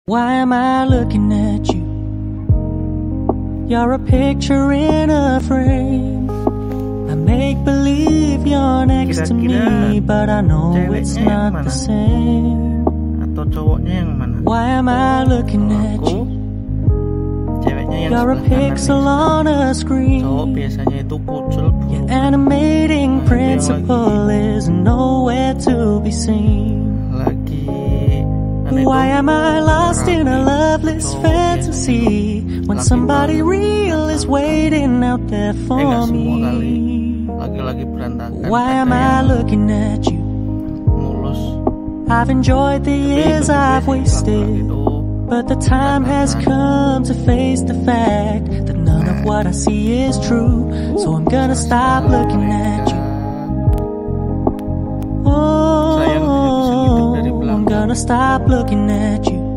Why am I looking at you? You're a picture in a frame. I make believe you're next to me, but I know it's not the same. Atau cowoknya yang mana? Why am I looking at you? Ceweknya yang You're a pixel on a screen. Cowok biasanya itu kucel, Bu. Your animating principle is nowhere to be seen. Why am I lost in a loveless fantasy when somebody real is waiting out there for me? Lagi-lagi berantakan. Why am I looking at you? Mulus. I've enjoyed the years I've wasted, but the time has come to face the fact that none of what I see is true. So I'm gonna stop looking at you. Oh, I'm gonna stop looking at you.